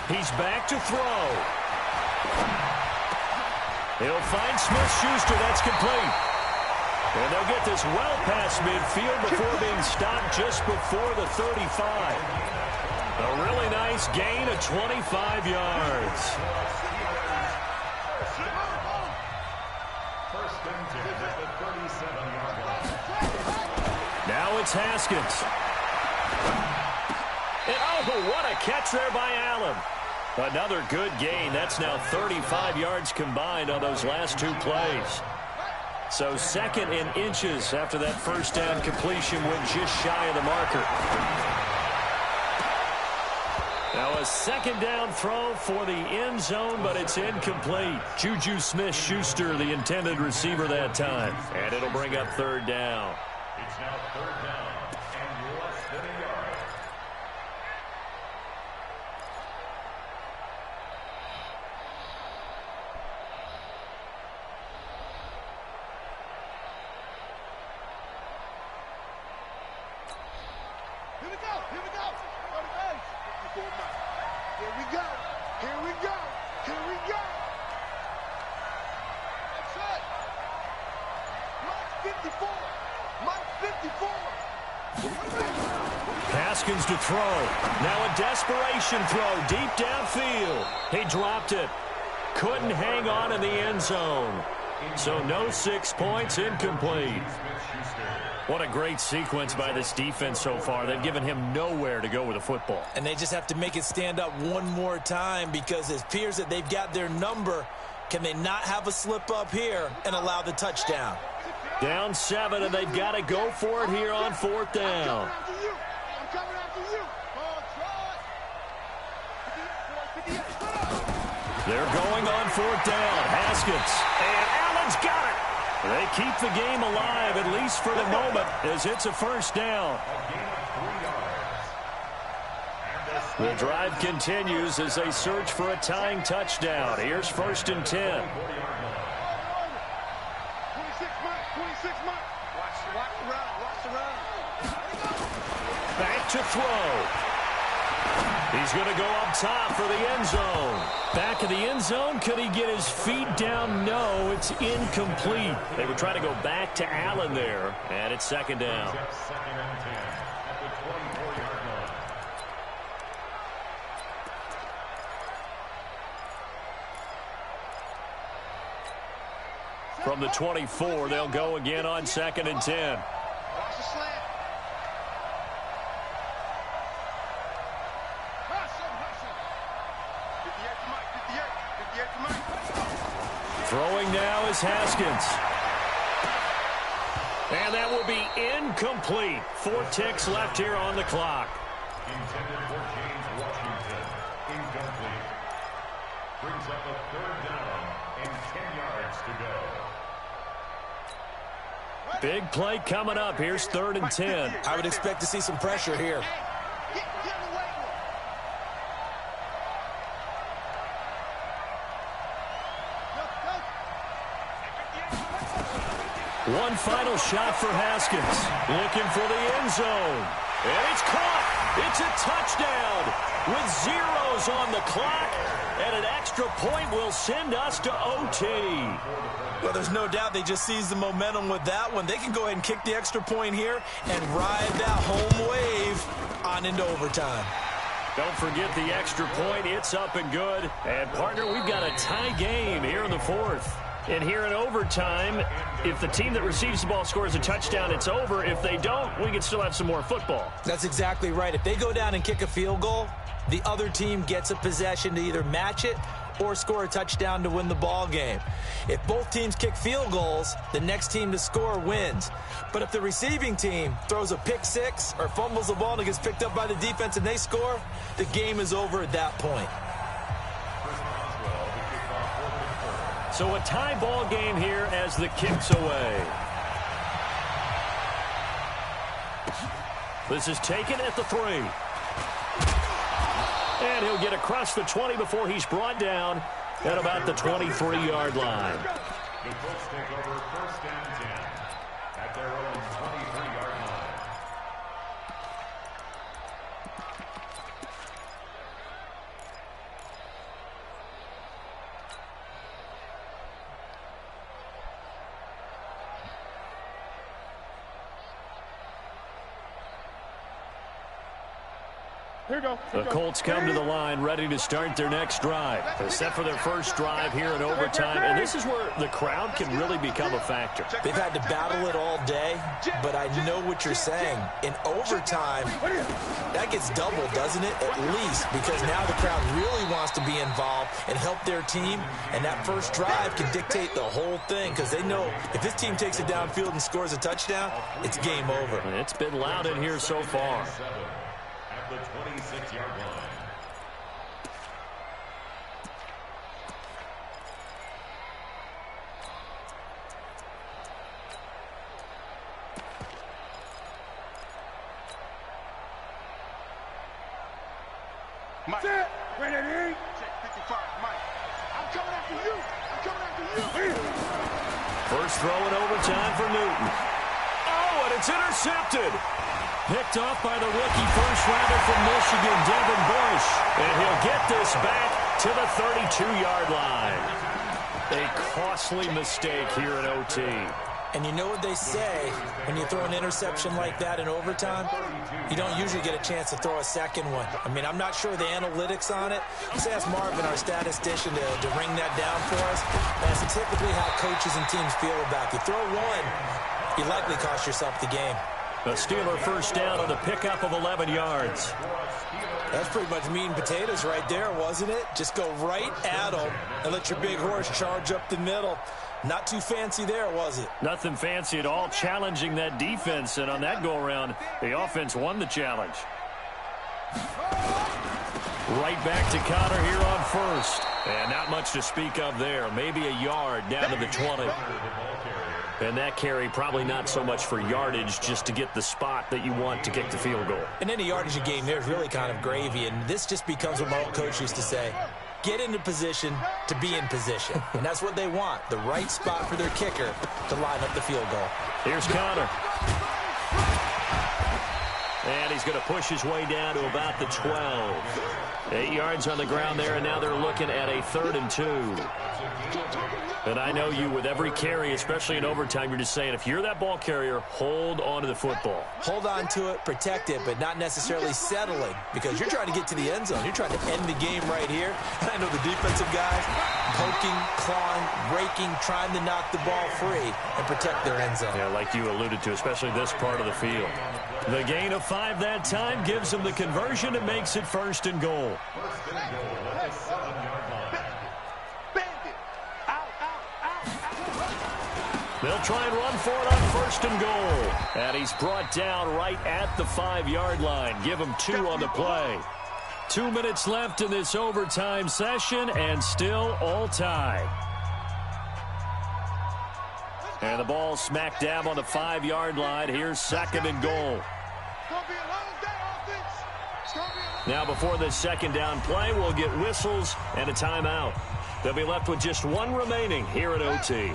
He's back to throw. He'll find Smith-Schuster. That's complete. And they'll get this well past midfield before being stopped just before the 35. A really nice gain of 25 yards. First and 10 at the 37-yard line. Now it's Haskins. And oh, what a catch there by Allen. Another good gain. That's now 35 yards combined on those last two plays. So second in inches after that first down completion went just shy of the marker. Now a second down throw for the end zone, but it's incomplete. Juju Smith-Schuster, the intended receiver that time. And it'll bring up third down. It's now third down and less than a yard. Here we go. Here we go. On the base. Here we go. Here we go. Here we go. That's it. Mike 54. Mike 54. Haskins to throw. Now a desperation throw deep downfield. He dropped it. Couldn't hang on in the end zone. So no 6 points, incomplete. What a great sequence by this defense so far. They've given him nowhere to go with the football. And they just have to make it stand up one more time because it appears that they've got their number. Can they not have a slip up here and allow the touchdown? Down 7, and they've got to go for it here on fourth down. I'm coming after you. Oh, try it. They're going on fourth down. Haskins. And Allen's got it. They keep the game alive, at least for the moment, as it's a first down. The drive continues as they search for a tying touchdown. Here's first and 10. 26 months. Watch the run. Watch the run. Back to throw. He's going to go up top for the end zone. Back of the end zone. Could he get his feet down? No, it's incomplete. They were trying to go back to Allen there, and it's second down. Second and 10 at the 24-yard line. From the 24, they'll go again on second and 10. Watch the slant. Throwing now is Haskins. And that will be incomplete. 4 ticks left here on the clock. Intended for James Washington. Incomplete. Brings up a third down and 10 yards to go. Big play coming up. Here's third and 10. I would expect to see some pressure here. One final shot for Haskins. Looking for the end zone. And it's caught. It's a touchdown with zeros on the clock. And an extra point will send us to OT. Well, there's no doubt they just seized the momentum with that one. They can go ahead and kick the extra point here and ride that home wave on into overtime. Don't forget the extra point. It's up and good. And, partner, we've got a tie game here in the fourth. And here in overtime, if the team that receives the ball scores a touchdown, it's over. If they don't, we can still have some more football. That's exactly right. If they go down and kick a field goal, the other team gets a possession to either match it or score a touchdown to win the ball game. If both teams kick field goals, the next team to score wins. But if the receiving team throws a pick six or fumbles the ball and it gets picked up by the defense and they score, the game is over at that point. So a tie ball game here as the kick's away. This is taken at the 3. And he'll get across the 20 before he's brought down at about the 23-yard line. The Colts take over first and 10 at their own 23-yard line. The Colts come to the line ready to start their next drive. They're set for their first drive here in overtime, and this is where the crowd can really become a factor. They've had to battle it all day, but I know what you're saying. In overtime, that gets doubled, doesn't it? At least, because now the crowd really wants to be involved and help their team, and that first drive can dictate the whole thing because they know if this team takes it downfield and scores a touchdown, it's game over. It's been loud in here so far. At the 26-yard line. Mike. Ready? Check 55, Mike. I'm coming after you. I'm coming after you. First throw in overtime for Newton. Oh, and it's intercepted. Picked off by the rookie first-rounder from Michigan, Devin Bush. And he'll get this back to the 32-yard line. A costly mistake here in OT. And you know what they say, when you throw an interception like that in overtime, you don't usually get a chance to throw a second one. I mean, I'm not sure the analytics on it. Let's ask Marvin, our statistician, to ring that down for us. That's typically how coaches and teams feel about it. You throw one, you likely cost yourself the game. A Steeler first down on the pickup of 11 yards. That's pretty much meat and potatoes right there, wasn't it? Just go right at them and let your big horse charge up the middle. Not too fancy there, was it? Nothing fancy at all, challenging that defense. And on that go-around, the offense won the challenge. Right back to Connor here on first. And not much to speak of there. Maybe a yard down to the 20. And that carry probably not so much for yardage, just to get the spot that you want to kick the field goal. And any yardage game there is really kind of gravy. And this just becomes what my old coach used to say. Get into position to be in position. And that's what they want, the right spot for their kicker to line up the field goal. Here's Connor. And he's going to push his way down to about the 12. 8 yards on the ground there, and now they're looking at a 3rd and 2. And I know you, with every carry, especially in overtime, you're just saying, if you're that ball carrier, hold on to the football. Hold on to it, protect it, but not necessarily settling, because you're trying to get to the end zone. You're trying to end the game right here. And I know the defensive guys poking, clawing, raking, trying to knock the ball free and protect their end zone. Yeah, like you alluded to, especially this part of the field. The gain of 5 that time gives them the conversion and makes it 1st and goal. First and goal at the 7-yard line. They'll try and run for it on 1st and goal. And he's brought down right at the 5-yard line. Give him 2 on the play. 2 minutes left in this overtime session, and still all tied. And the ball smack dab on the 5-yard line. Here's 2nd and goal. Now before this 2nd down play, we'll get whistles and a timeout. They'll be left with just 1 remaining here at OT.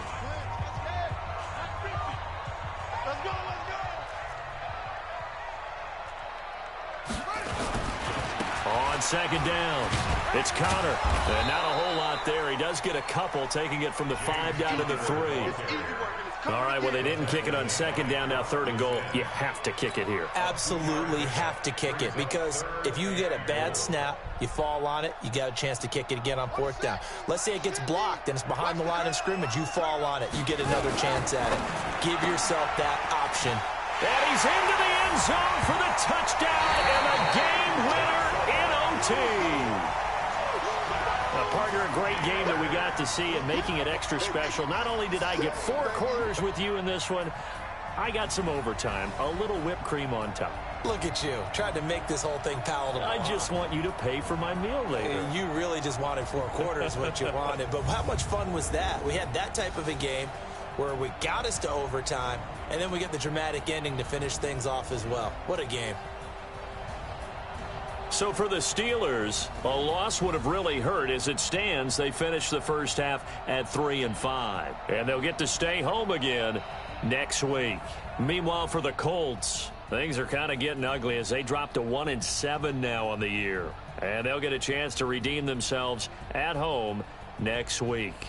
On 2nd down, it's Connor. And not a whole lot there. He does get a couple, taking it from the 5 down to the 3. All right, well, they didn't kick it on 2nd down, now 3rd and goal. You have to kick it here. Absolutely have to kick it, because if you get a bad snap, you fall on it, you got a chance to kick it again on 4th down. Let's say it gets blocked and it's behind the line of scrimmage. You fall on it, you get another chance at it. Give yourself that option. And he's into the end zone for the touchdown and a game winner in OT. Partner, a great game that we got to see, and making it extra special. Not only did I get 4 quarters with you in this one, I got some overtime, a little whipped cream on top. Look at you, trying to make this whole thing palatable. I just want you to pay for my meal later. You really just wanted 4 quarters, what you wanted. But how much fun was that? We had that type of a game where we got us to overtime, and then we get the dramatic ending to finish things off as well. What a game. So for the Steelers, a loss would have really hurt. As it stands, they finish the first half at 3-5. And they'll get to stay home again next week. Meanwhile, for the Colts, things are kind of getting ugly as they drop to 1-7 now on the year. And they'll get a chance to redeem themselves at home next week.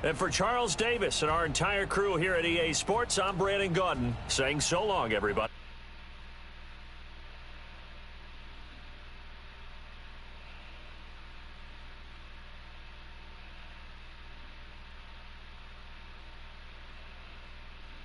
And for Charles Davis and our entire crew here at EA Sports, I'm Brandon Gaudin saying so long, everybody.